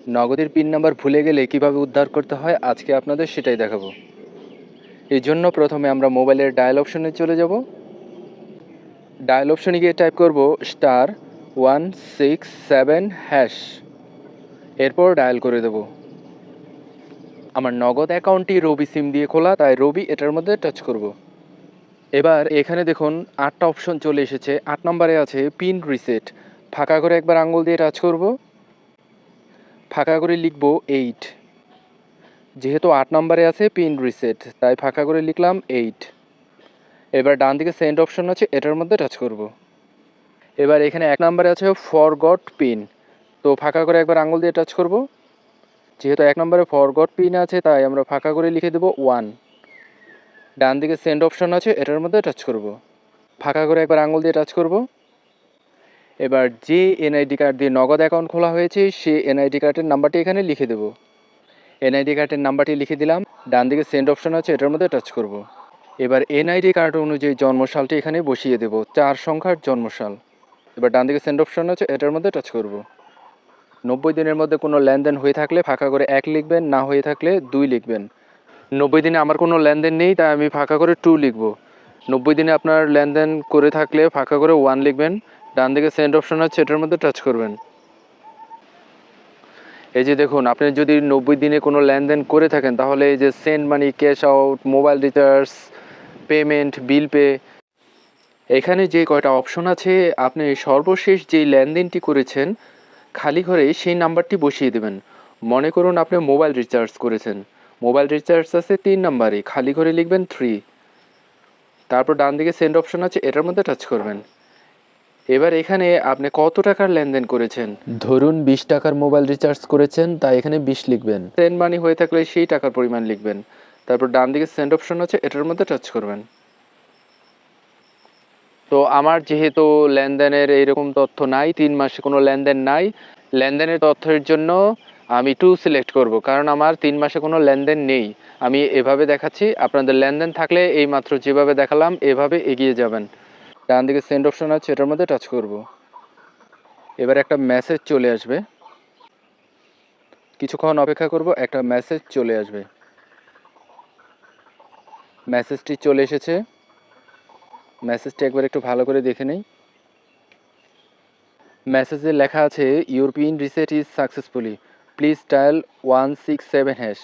নগদের pin number ভুলে গেলে কিভাবে উদ্ধার করতে হয় আজকে আপনাদের সেটাই দেখাবো। এই জন্য প্রথমে আমরা মোবাইলের ডায়াল অপশনে চলে যাব। ডায়াল অপশনে গিয়ে টাইপ করব *167#। এরপর ডায়াল করে দেব। আমার নগদ অ্যাকাউন্টটি রবি সিম দিয়ে খোলা, তাই রবি এটার মধ্যে টাচ করব। এবার এখানে দেখুন 8টা অপশন চলে এসেছে। 8 নম্বরে আছে পিন রিসেট। ফাঁকা করে একবার আঙুল দিয়ে টাচ করব, ফাঁকা করে লিখব 8। যেহেতু 8 নম্বরে আছে পিন রিসেট, তাই ফাঁকা করে লিখলাম 8। এবার ডান দিকে সেন্ড অপশন আছে, এটার মধ্যে টাচ করব। এবার এখানে 1 নম্বরে আছে ফরগট পিন, তো ফাঁকা করে একবার আঙুল দিয়ে টাচ করব। যেহেতু 1 নম্বরে ফরগট পিন আছে, তাই আমরা ফাঁকা করে লিখে দেব 1। ডান দিকে সেন্ড অপশন আছে, এটার মধ্যে টাচ করব। ফাঁকা করে একবার আঙুল দিয়ে টাচ করব। এবার যে এনআইডি কার্ড দিয়ে নগদ অ্যাকাউন্ট খোলা হয়েছে সেই এনআইডি কার্ডের নাম্বারটি এখানে লিখে দেব। এনআইডি কার্ডের নাম্বারটি লিখে দিলাম। ডান দিকে সেন্ড অপশন আছে, এটার মধ্যে টাচ করব। এবার এনআইডি কার্ড অনুযায়ী জন্মসালটি এখানে বসিয়ে দেব, 4 সংখ্যার জন্মসাল। এবার ডান দিকে সেন্ড অপশন আছে, এটার মধ্যে টাচ করব। 90 দিনের মধ্যে কোনো লেনদেন হয়ে থাকলে ফাঁকা করে 1 লিখবেন, না হয়ে থাকলে 2 লিখবেন। 90 দিনে আমার কোনো লেনদেন নেই, তাই আমি ফাঁকা করে 2 লিখব। 90 দিনে আপনার লেনদেন করে থাকলে ফাঁকা করে 1 লিখবেন। ডান দিকে সেন্ড অপশন আছে, এটার মধ্যে টাচ করবেন। এই যে দেখুন, আপনি যদি 90 দিনে কোনো লেনদেন করে থাকেন তাহলে এই যে send money, cash out, mobile recharge, payment, bill pay, এখানে যে কয়টা অপশন আছে আপনি সর্বশেষ যেই লেনদেনটি করেছেন খালি ঘরে সেই নাম্বারটি বসিয়ে দেবেন। মনে করুন আপনি মোবাইল রিচার্জ করেছেন, মোবাইল রিচার্জ আছে 3 নাম্বারে, খালি ঘরে লিখবেন 3। তারপর ডান দিকে সেন্ড অপশন আছে, এটার মধ্যে টাচ করবেন। এবার এখানে আপনি কত টাকার লেনদেন করেছেন, ধরুন 20 টাকার মোবাইল রিচার্জ করেছেন, তাই এখানে 20 লিখবেন। সেন্ড মানি হয়ে থাকলে সেই টাকার পরিমাণ লিখবেন। তারপর ডান দিকে সেন্ড অপশন আছে, এটার মধ্যে টাচ করবেন। তো আমার যেহেতু লেনদেনের এইরকম তথ্য নাই, 3 মাসে কোনো লেনদেন নাই, লেনদেনের তথ্যের জন্য আমি 2 সিলেক্ট করব, কারণ আমার 3 মাসে কোনো লেনদেন নেই। আমি এভাবে দেখাচ্ছি, আপনাদের লেনদেন থাকলে এই মাত্র যেভাবে দেখালাম এভাবে এগিয়ে যাবেন। ডান দিকে সেন্ড অপশন আছে, এটার মধ্যে টাচ করব। এবার একটা মেসেজ চলে আসবে, কিছুক্ষণ অপেক্ষা করব, একটা মেসেজ চলে আসবে। মেসেজটি চলে এসেছে। মেসেজটি একবার একটু ভালো করে দেখে নেই। মেসেজে লেখা আছে your pin reset is successfully, please dial 167#।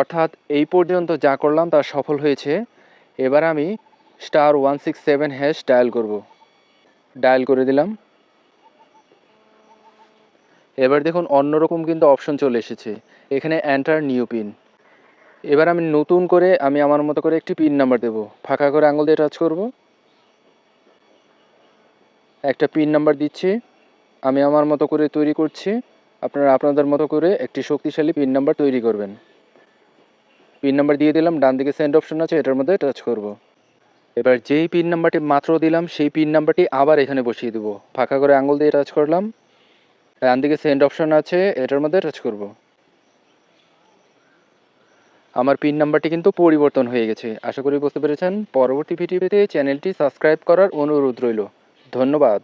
অর্থাৎ এই পর্যন্ত যা করলাম তা সফল হয়েছে। এবার আমি *167# ডায়াল করব। ডায়াল করে দিলাম। এবার দেখুন অন্যরকম কিন্তু অপশন চলে এসেছে, এখানে এন্টার নিউ পিন। এবার আমি নতুন করে আমি আমার মতো করে একটি পিন নাম্বার দেব। ফাঁকা করে আঙুল দিয়ে টাচ করব। একটা পিন নাম্বার দিচ্ছি, আমি আমার মতো করে তৈরি করছি। আপনারা আপনাদের মতো করে একটি শক্তিশালী পিন নাম্বার তৈরি করবেন। পিন নাম্বার দিয়ে দিলাম, ডান দিকে সেন্ড অপশন আছে, এটার মধ্যে টাচ করব। এবার যেই পিন নাম্বারটি মাত্র দিলাম সেই পিন নাম্বারটি আবার এখানে বসিয়ে দেবো। ফাঁকা করে আঙুল দিয়ে টাচ করলাম, ডান দিকে সেন্ড অপশন আছে, এটার মধ্যে টাচ করব। আমার পিন নাম্বারটি কিন্তু পরিবর্তন হয়ে গেছে। আশা করি বুঝতে পেরেছেন। পরবর্তী ভিডিও পেতে চ্যানেলটি সাবস্ক্রাইব করার অনুরোধ রইল। ধন্যবাদ।